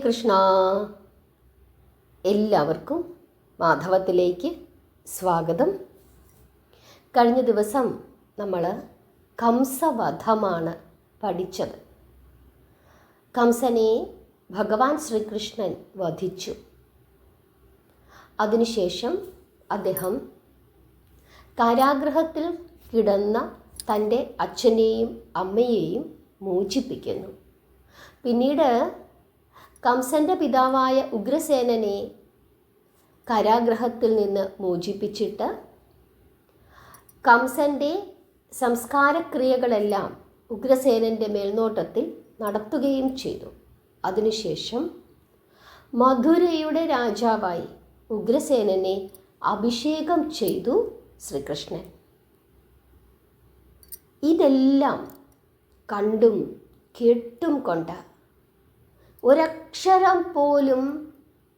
കൃഷ്ണ. എല്ലാവർക്കും മാധവത്തിലേക്ക് സ്വാഗതം. കഴിഞ്ഞ ദിവസം നമ്മൾ കംസവധമാണ് പഠിച്ചത്. കംസനെ ഭഗവാൻ ശ്രീകൃഷ്ണൻ വധിച്ചു. അതിനുശേഷം അദ്ദേഹം കാരാഗൃഹത്തിൽ കിടന്ന തൻ്റെ അച്ഛനെയും അമ്മയെയും മോചിപ്പിക്കുന്നു. പിന്നീട് കംസൻ്റെ പിതാവായ ഉഗ്രസേനനെ കാരാഗൃഹത്തിൽ നിന്ന് മോചിപ്പിച്ചിട്ട് കംസൻ്റെ സംസ്കാരക്രിയകളെല്ലാം ഉഗ്രസേനൻ്റെ മേൽനോട്ടത്തിൽ നടത്തുകയും ചെയ്തു. അതിനുശേഷം മധുരയുടെ രാജാവായി ഉഗ്രസേനനെ അഭിഷേകം ചെയ്തു ശ്രീകൃഷ്ണൻ. ഇതെല്ലാം കണ്ടും കേട്ടും കൊണ്ട് ഒരക്ഷരം പോലും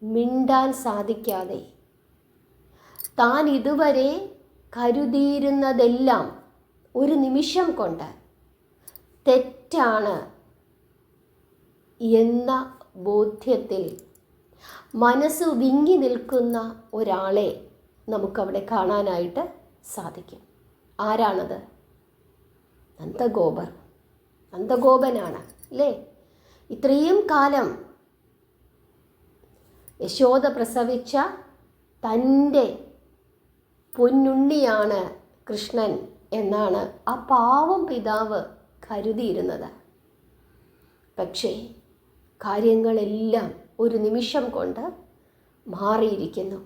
മിണ്ടാൻ സാധിക്കാതെ താൻ ഇതുവരെ കരുതിയിരുന്നതെല്ലാം ഒരു നിമിഷം കൊണ്ട് തെറ്റാണ് എന്ന ബോധ്യത്തിൽ മനസ്സ് വിങ്ങി നിൽക്കുന്ന ഒരാളെ നമുക്കവിടെ കാണാനായിട്ട് സാധിക്കും. ആരാണത്? നന്ദഗോപനാണ് അല്ലേ? ഇത്രയും കാലം യശോദ പ്രസവിച്ച തൻ്റെ പൊന്നുണ്ണിയാണ് കൃഷ്ണൻ എന്നാണ് ആ പാവം പിതാവ് കരുതിയിരുന്നത്. പക്ഷേ കാര്യങ്ങളെല്ലാം ഒരു നിമിഷം കൊണ്ട് മാറിയിരിക്കുന്നു.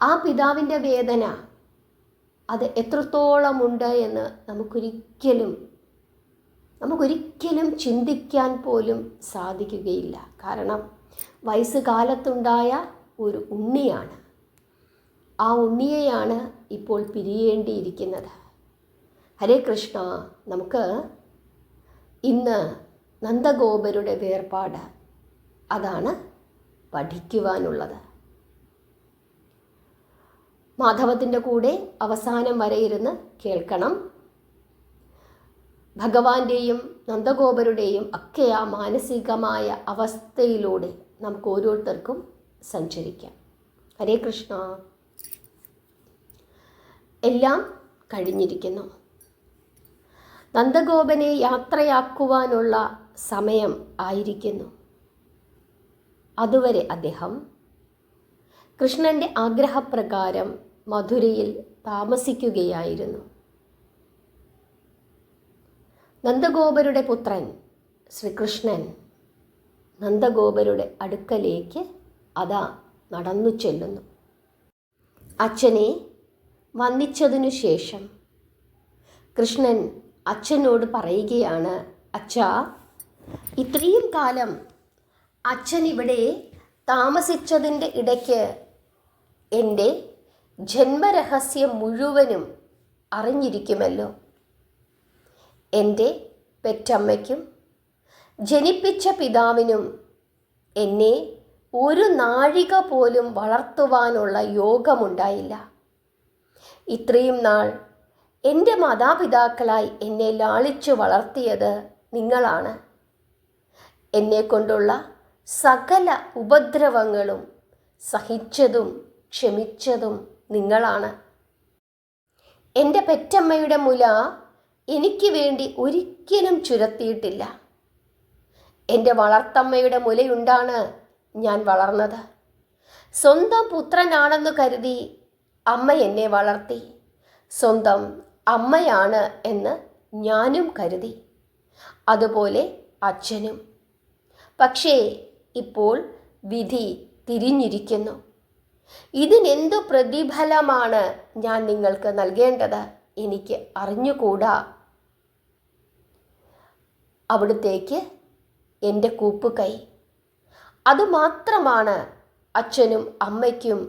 ആ പിതാവിൻ്റെ വേദന അത് എത്രത്തോളമുണ്ട് എന്ന് നമുക്കൊരിക്കലും ചിന്തിക്കാൻ പോലും സാധിക്കുകയില്ല. കാരണം വയസ്സുകാലത്തുണ്ടായ ഒരു ഉണ്ണിയാണ്. ആ ഉണ്ണിയെയാണ് ഇപ്പോൾ പിരിയേണ്ടിയിരിക്കുന്നത്. ഹരേ കൃഷ്ണ. നമുക്ക് ഇന്ന് നന്ദഗോപരുടെ വേർപാട് അതാണ് പഠിക്കുവാനുള്ളത്. മാധവത്തിൻ്റെ കൂടെ അവസാനം വരെ ഇരുന്ന് കേൾക്കണം. ഭഗവാന്റെയും നന്ദഗോപരുടെയും ഒക്കെ ആ മാനസികമായ അവസ്ഥയിലൂടെ നമുക്ക് ഓരോരുത്തർക്കും സഞ്ചരിക്കാം. ഹരേ കൃഷ്ണ. എല്ലാം കഴിഞ്ഞിരിക്കുന്നു. നന്ദഗോപനെ യാത്രയാക്കുവാനുള്ള സമയം ആയിരിക്കുന്നു. അതുവരെ അദ്ദേഹം കൃഷ്ണൻ്റെ ആഗ്രഹപ്രകാരം മധുരയിൽ താമസിക്കുകയായിരുന്നു. നന്ദഗോപരുടെ പുത്രൻ ശ്രീകൃഷ്ണൻ നന്ദഗോപരുടെ അടുക്കലേക്ക് അതാ നടന്നു ചെല്ലുന്നു. അച്ഛനെ വന്ദിച്ചതിനു ശേഷം കൃഷ്ണൻ അച്ഛനോട് പറയുകയാണ്, അച്ഛാ, ഇത്രയും കാലം അച്ഛൻ ഇവിടെ താമസിച്ചതിൻ്റെ ഇടയ്ക്ക് എൻ്റെ ജന്മരഹസ്യം മുഴുവനും അറിഞ്ഞിരിക്കുമല്ലോ. എൻ്റെ പെറ്റമ്മയ്ക്കും ജനിപ്പിച്ച പിതാവിനും എന്നെ ഒരു നാഴിക പോലും വളർത്തുവാനുള്ള യോഗമുണ്ടായില്ല. ഇത്രയും നാൾ എൻ്റെ മാതാപിതാക്കളായി എന്നെ ലാളിച്ചു വളർത്തിയത് നിങ്ങളാണ്. എന്നെക്കൊണ്ടുള്ള സകല ഉപദ്രവങ്ങളും സഹിച്ചതും ക്ഷമിച്ചതും നിങ്ങളാണ്. എൻ്റെ പെറ്റമ്മയുടെ മുല എനിക്ക് വേണ്ടി ഒരിക്കലും ചുരത്തിയിട്ടില്ല. എൻ്റെ വളർത്തമ്മയുടെ മുലയുണ്ടാണ് ഞാൻ വളർന്നത്. സ്വന്തം പുത്രനാണെന്ന് കരുതി അമ്മ എന്നെ വളർത്തി. സ്വന്തം അമ്മയാണ് എന്ന് ഞാനും കരുതി. അതുപോലെ അച്ഛനും. പക്ഷേ ഇപ്പോൾ വിധി തിരിഞ്ഞിരിക്കുന്നു. ഇതിനെന്തു പ്രതിഫലമാണ് ഞാൻ നിങ്ങൾക്ക് നൽകേണ്ടത് എനിക്ക് അറിഞ്ഞുകൂടാ. അവിടുത്തേക്ക് എൻ്റെ കൂപ്പുകൈ, അതുമാത്രമാണ് അച്ഛനും അമ്മയ്ക്കും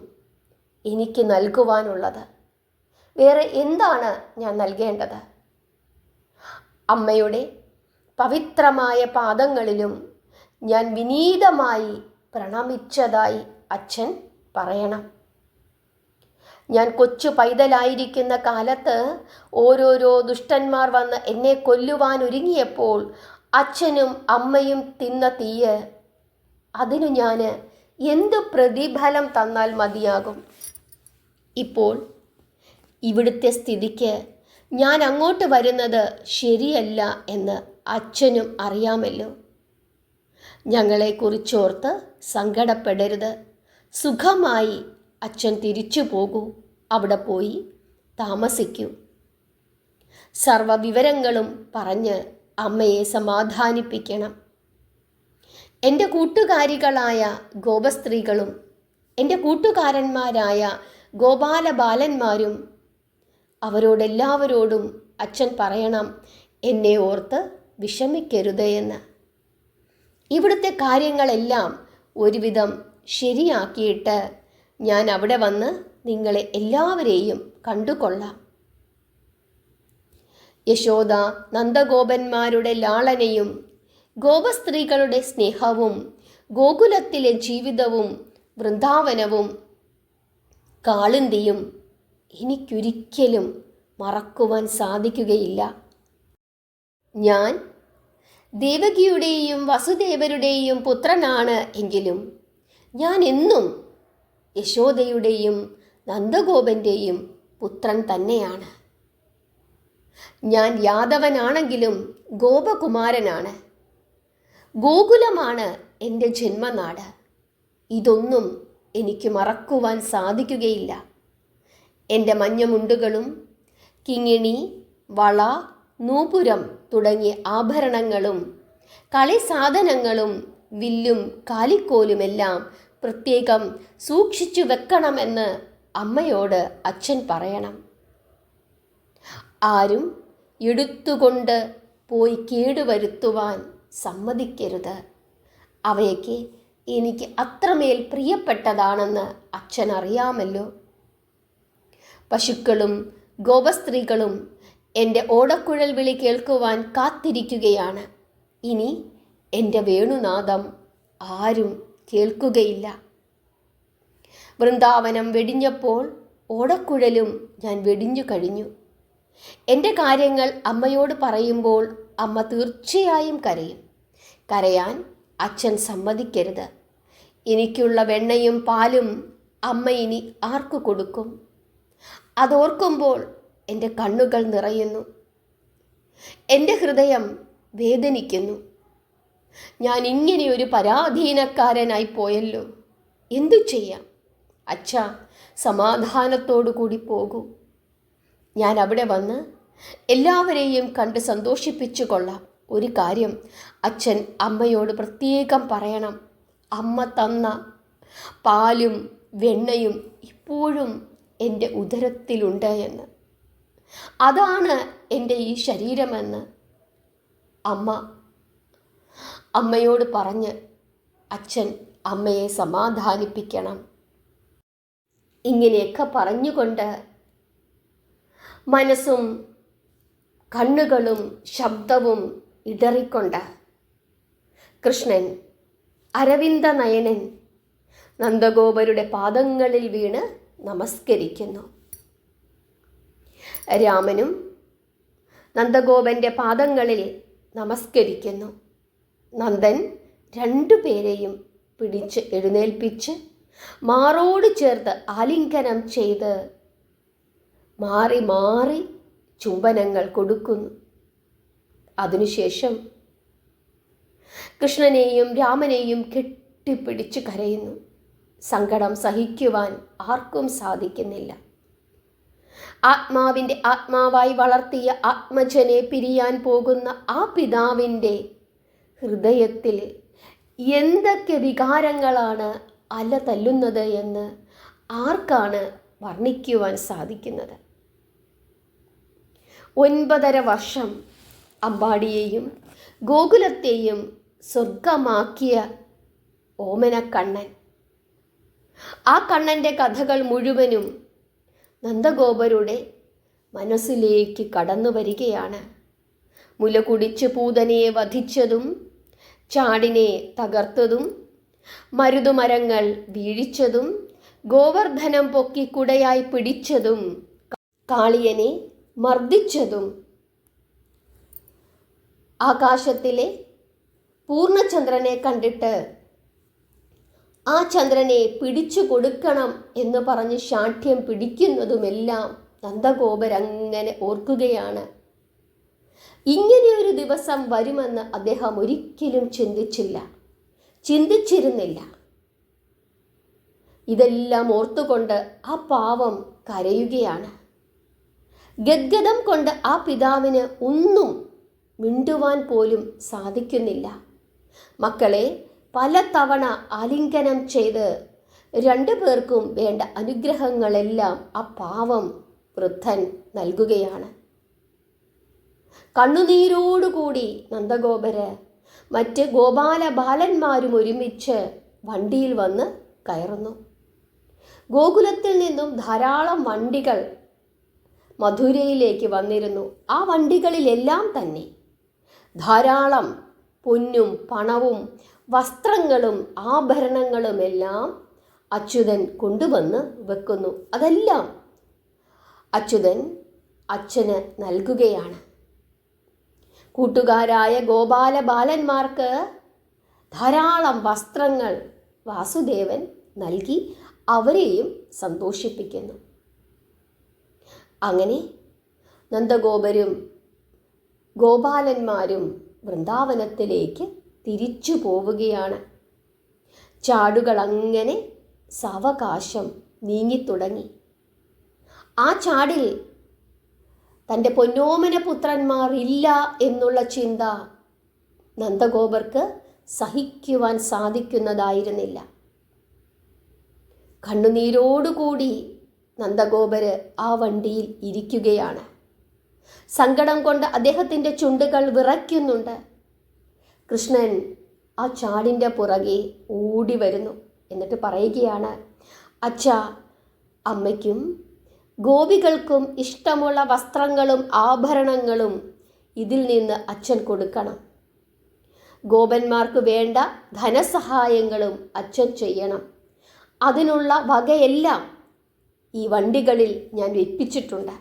എനിക്ക് നൽകുവാനുള്ളത്. വേറെ എന്താണ് ഞാൻ നൽകേണ്ടത്? അമ്മയുടെ പവിത്രമായ പാദങ്ങളിലും ഞാൻ വിനീതമായി പ്രണമിച്ചതായി അച്ഛൻ പറയണം. ഞാൻ കൊച്ചു പൈതലായിരിക്കുന്ന കാലത്ത് ഓരോരോ ദുഷ്ടന്മാർ വന്ന് എന്നെ കൊല്ലുവാൻ ഒരുങ്ങിയപ്പോൾ അച്ഛനും അമ്മയും തിന്ന തീയ് അതിനു ഞാൻ എന്തു പ്രതിഫലം തന്നാൽ മതിയാകും? ഇപ്പോൾ ഇവിടുത്തെ സ്ഥിതിക്ക് ഞാൻ അങ്ങോട്ട് വരുന്നത് ശരിയല്ല എന്ന് അച്ഛനും അറിയാമല്ലോ. ഞങ്ങളെക്കുറിച്ചോർത്ത് സങ്കടപ്പെടരുത്. സുഖമായി അച്ഛൻ തിരിച്ചു പോകൂ. അവിടെ പോയി താമസിക്കൂ. സർവ്വവിവരങ്ങളും പറഞ്ഞ് അമ്മയെ സമാധാനിപ്പിക്കണം. എൻ്റെ കൂട്ടുകാരികളായ ഗോപസ്ത്രീകളും എൻ്റെ കൂട്ടുകാരന്മാരായ ഗോപാലബാലന്മാരും അവരോടെല്ലാവരോടും അച്ഛൻ പറയണം, എന്നെ ഓർത്ത് വിഷമിക്കരുത് എന്ന്. ഇവിടുത്തെ കാര്യങ്ങളെല്ലാം ഒരുവിധം ശരിയാക്കിയിട്ട് ഞാൻ അവിടെ വന്ന് നിങ്ങളെ എല്ലാവരെയും കണ്ടുകൊള്ളാം. യശോദ നന്ദഗോപന്മാരുടെ ലാളനയും ഗോപസ്ത്രീകളുടെ സ്നേഹവും ഗോകുലത്തിലെ ജീവിതവും വൃന്ദാവനവും കാളിന്തിയും എനിക്കൊരിക്കലും മറക്കുവാൻ സാധിക്കുകയില്ല. ഞാൻ ദേവകിയുടെയും വസുദേവരുടെയും പുത്രനാണ് എങ്കിലും ഞാൻ എന്നും യശോദയുടെയും നന്ദഗോപൻ്റെയും പുത്രൻ തന്നെയാണ്. ഞാൻ യാദവനാണെങ്കിലും ഗോപകുമാരനാണ്. ഗോകുലമാണ് എൻ്റെ ജന്മനാട്. ഇതൊന്നും എനിക്ക് മറക്കുവാൻ സാധിക്കുകയില്ല. എൻ്റെ മഞ്ഞമുണ്ടുകളും കിങ്ങിണി, വള, നൂപുരം തുടങ്ങിയ ആഭരണങ്ങളും കളിസാധനങ്ങളും വില്ലും കാലിക്കോലുമെല്ലാം പ്രത്യേകം സൂക്ഷിച്ചു വെക്കണമെന്ന് അമ്മയോട് അച്ഛൻ പറയണം. ആരും എടുത്തുകൊണ്ട് പോയി കേടുവരുത്തുവാൻ സമ്മതിക്കരുത്. അവയൊക്കെ എനിക്ക് അത്രമേൽ പ്രിയപ്പെട്ടതാണെന്ന് അച്ഛൻ അറിയാമല്ലോ. പശുക്കളും ഗോപസ്ത്രീകളും എൻ്റെ ഓടക്കുഴൽ വിളി കേൾക്കുവാൻ കാത്തിരിക്കുകയാണ്. ഇനി എൻ്റെ വേണുനാദം ആരും കേൾക്കുകയില്ല. വൃന്ദാവനം വെടിഞ്ഞപ്പോൾ ഓടക്കുഴലും ഞാൻ വെടിഞ്ഞു കഴിഞ്ഞു. എൻ്റെ കാര്യങ്ങൾ അമ്മയോട് പറയുമ്പോൾ അമ്മ തീർച്ചയായും കരയും. കരയാൻ അച്ഛൻ സമ്മതിക്കരുത്. എനിക്കുള്ള വെണ്ണയും പാലും അമ്മ ഇനി ആർക്കു കൊടുക്കും? അതോർക്കുമ്പോൾ എൻ്റെ കണ്ണുകൾ നിറയുന്നു. എൻ്റെ ഹൃദയം വേദനിക്കുന്നു. ഞാൻ ഇങ്ങനെയൊരു പരാധീനക്കാരനായി പോയല്ലോ. എന്തു ചെയ്യാം? അച്ഛാ, സമാധാനത്തോടു കൂടി പോകൂ. ഞാൻ അവിടെ വന്ന് എല്ലാവരെയും കണ്ട് സന്തോഷിപ്പിച്ചു കൊള്ളാം. ഒരു കാര്യം അച്ഛൻ അമ്മയോട് പ്രത്യേകം പറയണം. അമ്മ തന്ന പാലും വെണ്ണയും ഇപ്പോഴും എൻ്റെ ഉദരത്തിലുണ്ട് എന്ന്. അതാണ് എൻ്റെ ഈ ശരീരമെന്ന് അമ്മയോട് പറഞ്ഞ് അച്ഛൻ അമ്മയെ സമാധാനിപ്പിക്കണം. ഇങ്ങനെയൊക്കെ പറഞ്ഞുകൊണ്ട് മനസ്സും കണ്ണുകളും ശബ്ദവും ഇടറിക്കൊണ്ട് കൃഷ്ണൻ അരവിന്ദ നയനൻ നന്ദഗോപരുടെ പാദങ്ങളിൽ വീണ് നമസ്കരിക്കുന്നു. രാമനും നന്ദഗോപൻ്റെ പാദങ്ങളിൽ നമസ്കരിക്കുന്നു. നന്ദൻ രണ്ടുപേരെയും പിടിച്ച് എഴുന്നേൽപ്പിച്ച് മാറോട് ചേർത്ത് ആലിംഗനം ചെയ്ത് മാറി മാറി ചുംബനങ്ങൾ കൊടുക്കുന്നു. അതിനുശേഷം കൃഷ്ണനെയും രാമനെയും കെട്ടിപ്പിടിച്ച് കരയുന്നു. സങ്കടം സഹിക്കുവാൻ ആർക്കും സാധിക്കുന്നില്ല. ആത്മാവിൻ്റെ ആത്മാവായി വളർത്തിയ ആത്മജനെ പിരിയാൻ പോകുന്ന ആ പിതാവിൻ്റെ ഹൃദയത്തിൽ എന്തൊക്കെ വികാരങ്ങളാണ് അല തല്ലുന്നത് എന്ന് ആർക്കാണ് വർണ്ണിക്കുവാൻ സാധിക്കുന്നത്? 9.5 വർഷം അമ്പാടിയെയും ഗോകുലത്തെയും സ്വർഗമാക്കിയ ഓമനക്കണ്ണൻ. ആ കണ്ണൻ്റെ കഥകൾ മുഴുവനും നന്ദഗോപരുടെ മനസ്സിലേക്ക് കടന്നു വരികയാണ്. മുല കുടിച്ച് പൂതനയെ വധിച്ചതും ചാടിനെ തകർത്തതും മരുതുമരങ്ങൾ വീഴിച്ചതും ഗോവർദ്ധനം പൊക്കി കുടയായി പിടിച്ചതും കാളിയനെ മർദ്ദിച്ചതും ആകാശത്തിലെ പൂർണ്ണചന്ദ്രനെ കണ്ടിട്ട് ആ ചന്ദ്രനെ പിടിച്ചു കൊടുക്കണം എന്ന് പറഞ്ഞ് ശാഠ്യം പിടിക്കുന്നതുമെല്ലാം നന്ദഗോപരങ്ങനെ ഓർക്കുകയാണ്. ഇങ്ങനെയൊരു ദിവസം വരുമെന്ന് അദ്ദേഹം ഒരിക്കലും ചിന്തിച്ചിരുന്നില്ല. ഇതെല്ലാം ഓർത്തുകൊണ്ട് ആ പാവം കരയുകയാണ്. ഗദ്ഗദം കൊണ്ട് ആ പിതാവിന് ഒന്നും മിണ്ടുവാൻ പോലും സാധിക്കുന്നില്ല. മക്കളെ പലതവണ ആലിംഗനം ചെയ്ത് രണ്ടുപേർക്കും വേണ്ട അനുഗ്രഹങ്ങളെല്ലാം ആ പാവം വൃദ്ധൻ നൽകുകയാണ്. കണ്ണുനീരോടുകൂടി നന്ദഗോപര് മറ്റ് ഗോപാല ബാലന്മാരും ഒരുമിച്ച് വണ്ടിയിൽ വന്ന് കയറുന്നു. ഗോകുലത്തിൽ നിന്നും ധാരാളം വണ്ടികൾ മധുരയിലേക്ക് വന്നിരുന്നു. ആ വണ്ടികളിലെല്ലാം തന്നെ ധാരാളം പൊന്നും പണവും വസ്ത്രങ്ങളും ആഭരണങ്ങളുമെല്ലാം അച്യുതൻ കൊണ്ടുവന്ന് വെക്കുന്നു. അതെല്ലാം അച്യുതൻ അച്ഛന് നൽകുകയാണ്. കൂട്ടുകാരായ ഗോപാല ബാലന്മാർക്ക് ധാരാളം വസ്ത്രങ്ങൾ വാസുദേവൻ നൽകി അവരെയും സന്തോഷിപ്പിക്കുന്നു. അങ്ങനെ നന്ദഗോപരും ഗോപാലന്മാരും വൃന്ദാവനത്തിലേക്ക് തിരിച്ചു പോവുകയാണ്. ചാടുകൾ അങ്ങനെ സാവകാശം നീങ്ങിത്തുടങ്ങി. ആ ചാടിൽ തൻ്റെ പൊന്നോമന പുത്രന്മാർ ഇല്ല എന്നുള്ള ചിന്ത നന്ദഗോപർക്ക് സഹിക്കുവാൻ സാധിക്കുന്നതായിരുന്നില്ല. കണ്ണുനീരോടുകൂടി നന്ദഗോപര് ആ വണ്ടിയിൽ ഇരിക്കുകയാണ്. സങ്കടം കൊണ്ട് അദ്ദേഹത്തിൻ്റെ ചുണ്ടുകൾ വിറയ്ക്കുന്നുണ്ട്. കൃഷ്ണൻ ആ ചാടിൻ്റെ പുറകെ ഓടി വരുന്നു. എന്നിട്ട് പറയുകയാണ്, അച്ഛാ, അമ്മയ്ക്കും ഗോപികൾക്കും ഇഷ്ടമുള്ള വസ്ത്രങ്ങളും ആഭരണങ്ങളും ഇതിൽ നിന്ന് അച്ഛൻ കൊടുക്കണം. ഗോപന്മാർക്ക് വേണ്ട ധനസഹായങ്ങളും അച്ഛൻ ചെയ്യണം. അതിനുള്ള വകയെല്ലാം ഈ വണ്ടികളിൽ ഞാൻ വെപ്പിച്ചിട്ടുണ്ട്.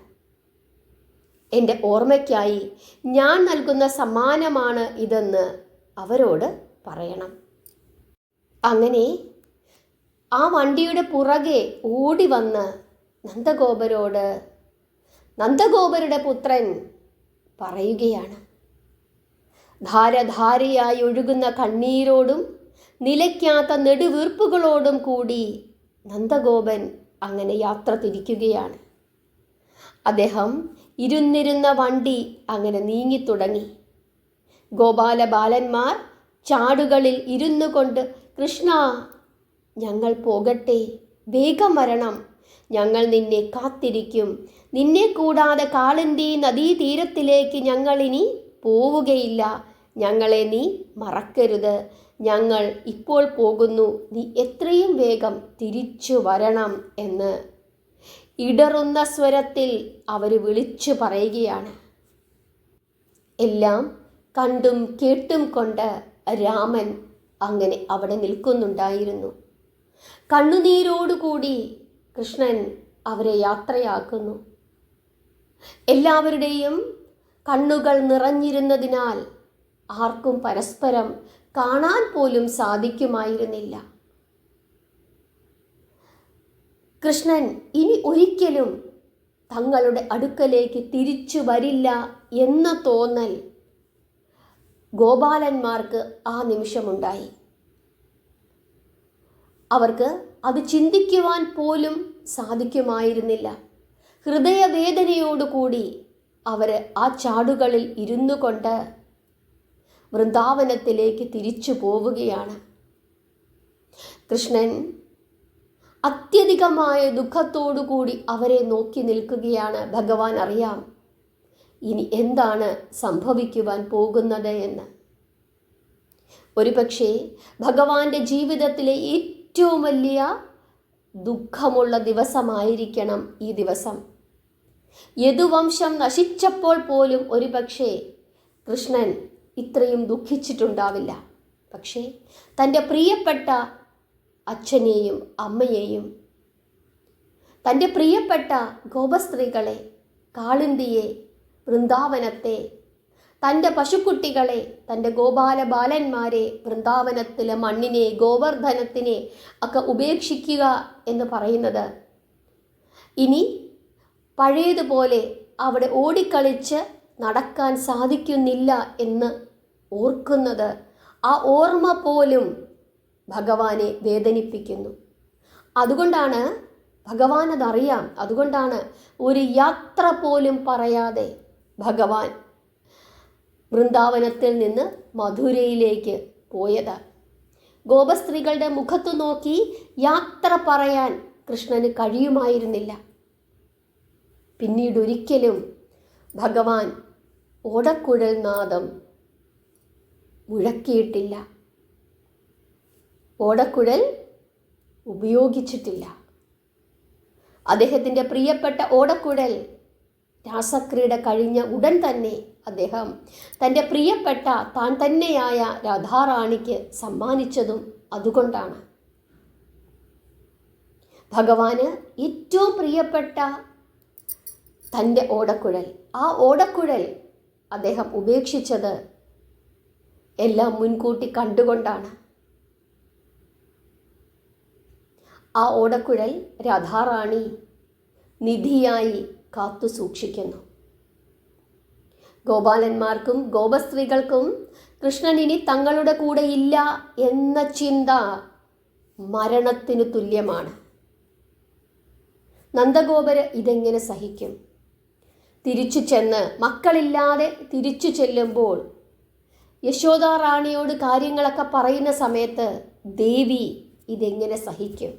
എൻ്റെ ഓർമ്മയ്ക്കായി ഞാൻ നൽകുന്ന സമ്മാനമാണ് ഇതെന്ന് അവരോട് പറയണം. അങ്ങനെ ആ വണ്ടിയുടെ പുറകെ ഓടി വന്ന് നന്ദഗോപരുടെ പുത്രൻ പറയുകയാണ്. ധാരധാരയായി ഒഴുകുന്ന കണ്ണീരോടും നിലയ്ക്കാത്ത നെടുവീർപ്പുകളോടും കൂടി നന്ദഗോപൻ അങ്ങനെ യാത്ര തിരിക്കുകയാണ്. അദ്ദേഹം ഇരുന്നിരുന്ന വണ്ടി അങ്ങനെ നീങ്ങിത്തുടങ്ങി. ഗോപാല ബാലന്മാർ ചാടുകളിൽ ഇരുന്നു കൊണ്ട്, കൃഷ്ണ, ഞങ്ങൾ പോകട്ടെ, വേഗം വരണം, ഞങ്ങൾ നിന്നെ കാത്തിരിക്കും, നിന്നെ കൂടാതെ കാളിന്തി നദീതീരത്തിലേക്ക് ഞങ്ങളിനി പോവുകയില്ല, ഞങ്ങളെ നീ മറക്കരുത്, ഞങ്ങൾ ഇപ്പോൾ പോകുന്നു, നീ എത്രയും വേഗം തിരിച്ചു വരണം എന്ന് ഇടറുന്ന സ്വരത്തിൽ അവർ വിളിച്ചു പറയുകയാണ്. എല്ലാം കണ്ടും കേട്ടും കൊണ്ട് രാമൻ അങ്ങനെ അവിടെ നിൽക്കുന്നുണ്ടായിരുന്നു. കണ്ണുനീരോടുകൂടി കൃഷ്ണൻ അവരെ യാത്രയാക്കുന്നു. എല്ലാവരുടെയും കണ്ണുകൾ നിറഞ്ഞിരുന്നതിനാൽ ആർക്കും പരസ്പരം കാണാൻ പോലും സാധിക്കുമായിരുന്നില്ല. കൃഷ്ണൻ ഇനി ഒരിക്കലും തങ്ങളുടെ അടുക്കലേക്ക് തിരിച്ചു വരില്ല എന്ന തോന്നൽ ഗോപാലന്മാർക്ക് ആ നിമിഷമുണ്ടായി. അവർക്ക് അത് ചിന്തിക്കുവാൻ പോലും സാധിക്കുമായിരുന്നില്ല. ഹൃദയവേദനയോടുകൂടി അവർ ആ ചാടുകളിൽ ഇരുന്നു കൊണ്ട് വൃന്ദാവനത്തിലേക്ക് തിരിച്ചു പോവുകയാണ്. കൃഷ്ണൻ അത്യധികമായ ദുഃഖത്തോടുകൂടി അവരെ നോക്കി നിൽക്കുകയാണ്. ഭഗവാൻ അറിയാം ഇനി എന്താണ് സംഭവിക്കുവാൻ പോകുന്നത് എന്ന്. ഒരുപക്ഷെ ഭഗവാന്റെ ജീവിതത്തിലെ ഏറ്റവും വലിയ ദുഃഖമുള്ള ദിവസമായിരിക്കണം ഈ ദിവസം. യദുവംശം നശിച്ചപ്പോൾ പോലും ഒരുപക്ഷെ കൃഷ്ണൻ ഇത്രയും ദുഃഖിച്ചിട്ടുണ്ടാവില്ല. പക്ഷേ തൻ്റെ പ്രിയപ്പെട്ട അച്ഛനെയും അമ്മയെയും തൻ്റെ പ്രിയപ്പെട്ട ഗോപസ്ത്രീകളെ, കാളിന്തിയെ, വൃന്ദാവനത്തെ, തൻ്റെ പശുക്കുട്ടികളെ, തൻ്റെ ഗോപാല ബാലന്മാരെ, വൃന്ദാവനത്തിലെ മണ്ണിനെ, ഗോവർദ്ധനത്തിനെ ഒക്കെ ഉപേക്ഷിക്കുക എന്ന് പറയുന്നത് ഇനി പഴയതുപോലെ അവിടെ ഓടിക്കളിച്ച് നടക്കാൻ സാധിക്കുന്നില്ല എന്ന് ഓർക്കുന്നത്, ആ ഓർമ്മ പോലും ഭഗവാനെ വേദനിപ്പിക്കുന്നു. അതുകൊണ്ടാണ് ഭഗവാൻ അതറിയാം. അതുകൊണ്ടാണ് ഒരു യാത്ര പോലും പറയാതെ ഭഗവാൻ വൃന്ദാവനത്തിൽ നിന്ന് മധുരയിലേക്ക് പോയത്. ഗോപസ്ത്രീകളുടെ മുഖത്തു നോക്കി യാത്ര പറയാൻ കൃഷ്ണന് കഴിയുമായിരുന്നില്ല. പിന്നീടൊരിക്കലും ഭഗവാൻ ഓടക്കുഴൽ നാദം മുഴക്കിയിട്ടില്ല, ഓടക്കുഴൽ ഉപയോഗിച്ചിട്ടില്ല. അദ്ദേഹത്തിൻ്റെ പ്രിയപ്പെട്ട ഓടക്കുഴൽ രാസക്രീഡ കഴിഞ്ഞ ഉടൻ തന്നെ അദ്ദേഹം തൻ്റെ പ്രിയപ്പെട്ട താൻ തന്നെയായ രാധാറാണിക്ക് സമ്മാനിച്ചതും അതുകൊണ്ടാണ്. ഭഗവാന് ഏറ്റവും പ്രിയപ്പെട്ട തൻ്റെ ഓടക്കുഴൽ, ആ ഓടക്കുഴൽ അദ്ദേഹം ഉപേക്ഷിച്ചത് എല്ലാം മുൻകൂട്ടി കണ്ടുകൊണ്ടാണ്. ആ ഓടക്കുഴൽ രാധാറാണി നിധിയായി കാത്തു സൂക്ഷിക്കുന്നു. ഗോപാലന്മാർക്കും ഗോപസ്ത്രീകൾക്കും കൃഷ്ണൻ ഇനി തങ്ങളുടെ കൂടെ ഇല്ല എന്ന ചിന്ത മരണത്തിനു തുല്യമാണ്. നന്ദഗോപര് ഇതെങ്ങനെ സഹിക്കും? തിരിച്ചു ചെന്ന് മക്കളില്ലാതെ തിരിച്ചു ചെല്ലുമ്പോൾ യശോദ റാണിയോട് കാര്യങ്ങളൊക്കെ പറയുന്ന സമയത്ത് ദേവി ഇതെങ്ങനെ സഹിക്കും?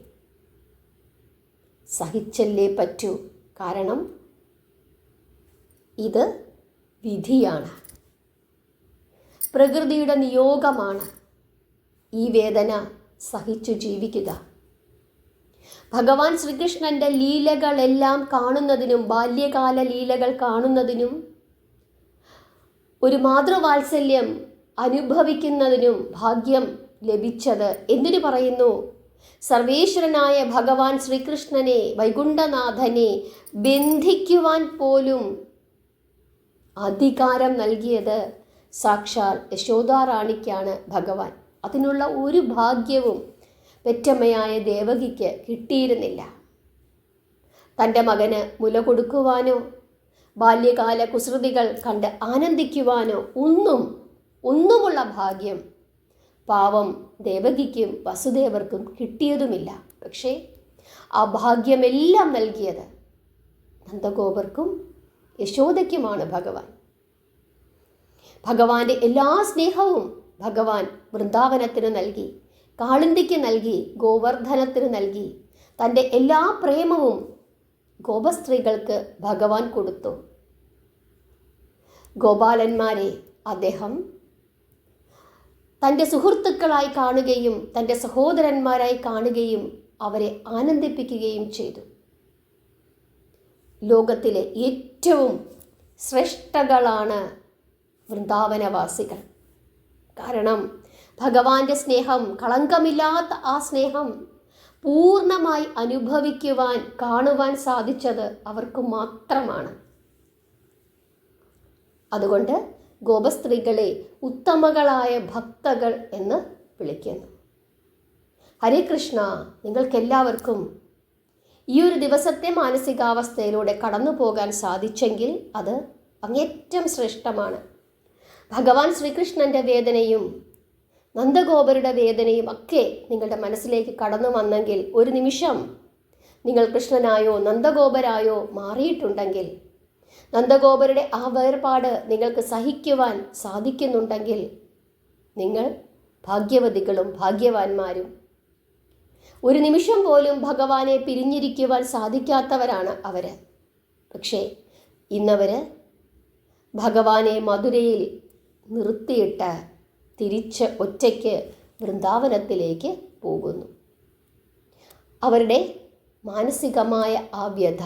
സഹിച്ചല്ലേ പറ്റൂ. കാരണം ഇത് വിധിയാണ്, പ്രകൃതിയുടെ നിയോഗമാണ്. ഈ വേദന സഹിച്ചു ജീവിക്കുക. ഭഗവാൻ ശ്രീകൃഷ്ണൻ്റെ ലീലകളെല്ലാം കാണുന്നതിനും, ബാല്യകാല ലീലകൾ കാണുന്നതിനും, ഒരു മാതൃവാത്സല്യം അനുഭവിക്കുന്നതിനും ഭാഗ്യം ലഭിച്ചത് എന്തിനു പറയുന്നു? സർവേശ്വരനായ ഭഗവാൻ ശ്രീകൃഷ്ണനെ, വൈകുണ്ഠനാഥനെ ബന്ധിക്കുവാൻ പോലും അധികാരം നൽകിയത് സാക്ഷാൽ യശോദാറാണിക്കാണ് ഭഗവാൻ. അതിനുള്ള ഒരു ഭാഗ്യവും പെറ്റമ്മയായ ദേവകിക്ക് കിട്ടിയിരുന്നില്ല. തൻ്റെ മകന് മുല കൊടുക്കുവാനോ ബാല്യകാല കുസൃതികൾ കണ്ട് ആനന്ദിക്കുവാനോ ഒന്നുമുള്ള ഭാഗ്യം പാവം ദേവകിക്കും വസുദേവർക്കും കിട്ടിയതുമില്ല. പക്ഷേ ആ ഭാഗ്യമെല്ലാം നൽകിയത് നന്ദഗോപർക്കും യശോദയ്ക്കുമാണ് ഭഗവാൻ. ഭഗവാന്റെ എല്ലാ സ്നേഹവും ഭഗവാൻ വൃന്ദാവനത്തിന് നൽകി, കാളിന്ദിക്ക് നൽകി, ഗോവർദ്ധനത്തിന് നൽകി. തൻ്റെ എല്ലാ പ്രേമവും ഗോപസ്ത്രീകൾക്ക് ഭഗവാൻ കൊടുത്തു. ഗോപാലന്മാരെ അദ്ദേഹം തൻ്റെ സുഹൃത്തുക്കളായി കാണുകയും തൻ്റെ സഹോദരന്മാരായി കാണുകയും അവരെ ആനന്ദിപ്പിക്കുകയും ചെയ്തു. ലോകത്തിലെ ഏറ്റവും ശ്രേഷ്ഠകളാണ് വൃന്ദാവനവാസികൾ. കാരണം ഭഗവാന്റെ സ്നേഹം, കളങ്കമില്ലാത്ത ആ സ്നേഹം പൂർണ്ണമായി അനുഭവിക്കുവാൻ, കാണുവാൻ സാധിച്ചത് അവർക്ക് മാത്രമാണ്. അതുകൊണ്ട് ഗോപസ്ത്രീകളെ ഉത്തമകളായ ഭക്തകൾ എന്ന് വിളിക്കുന്നു. ഹരേ കൃഷ്ണ. നിങ്ങൾക്കെല്ലാവർക്കും ഈ ഒരു ദിവസത്തെ മാനസികാവസ്ഥയിലൂടെ കടന്നു പോകാൻ സാധിച്ചെങ്കിൽ അത് അങ്ങേറ്റം ശ്രേഷ്ഠമാണ്. ഭഗവാൻ ശ്രീകൃഷ്ണൻ്റെ വേദനയും നന്ദഗോപരുടെ വേദനയും ഒക്കെ നിങ്ങളുടെ മനസ്സിലേക്ക് കടന്നു വന്നെങ്കിൽ, ഒരു നിമിഷം നിങ്ങൾ കൃഷ്ണനായോ നന്ദഗോപരായോ മാറിയിട്ടുണ്ടെങ്കിൽ, നന്ദഗോപരുടെ ആ വേർപാട് നിങ്ങൾക്ക് സഹിക്കുവാൻ സാധിക്കുന്നുണ്ടെങ്കിൽ, നിങ്ങൾ ഭാഗ്യവതികളും ഭാഗ്യവാന്മാരും. ഒരു നിമിഷം പോലും ഭഗവാനെ പിരിഞ്ഞിരിക്കുവാൻ സാധിക്കാത്തവരാണ് അവർ. പക്ഷേ ഇന്നവർ ഭഗവാനെ മധുരയിൽ നിർത്തിയിട്ട് തിരിച്ച് ഒറ്റയ്ക്ക് വൃന്ദാവനത്തിലേക്ക് പോകുന്നു. അവരുടെ മാനസികമായ ആ വ്യഥ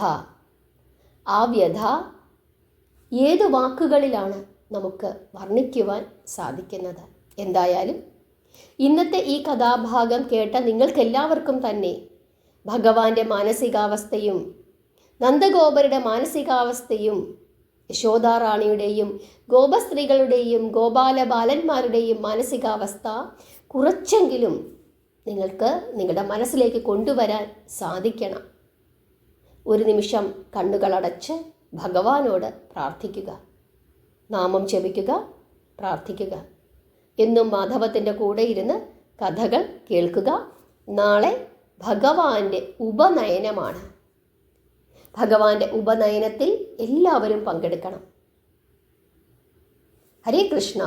ഏത് വാക്കുകളിലാണ് നമുക്ക് വർണ്ണിക്കുവാൻ സാധിക്കുന്നത്? എന്തായാലും ഇന്നത്തെ ഈ കഥാഭാഗം കേട്ട നിങ്ങൾക്കെല്ലാവർക്കും തന്നെ ഭഗവാന്റെ മാനസികാവസ്ഥയും നന്ദഗോപരുടെ മാനസികാവസ്ഥയും യശോദാറാണിയുടെയും ഗോപസ്ത്രീകളുടെയും ഗോപാലബാലന്മാരുടെയും മാനസികാവസ്ഥ കുറച്ചെങ്കിലും നിങ്ങൾക്ക് നിങ്ങളുടെ മനസ്സിലേക്ക് കൊണ്ടുവരാൻ സാധിക്കണം. ഒരു നിമിഷം കണ്ണുകളടച്ച് ഭഗവാനോട് പ്രാർത്ഥിക്കുക, നാമം ജപിക്കുക, പ്രാർത്ഥിക്കുക. എന്നും മാധവത്തിൻ്റെ കൂടെ ഇരുന്ന് കഥകൾ കേൾക്കുക. നാളെ ഭഗവാന്റെ ഉപനയനമാണ്. ഭഗവാന്റെ ഉപനയനത്തിൽ എല്ലാവരും പങ്കെടുക്കണം. ഹരേ കൃഷ്ണ.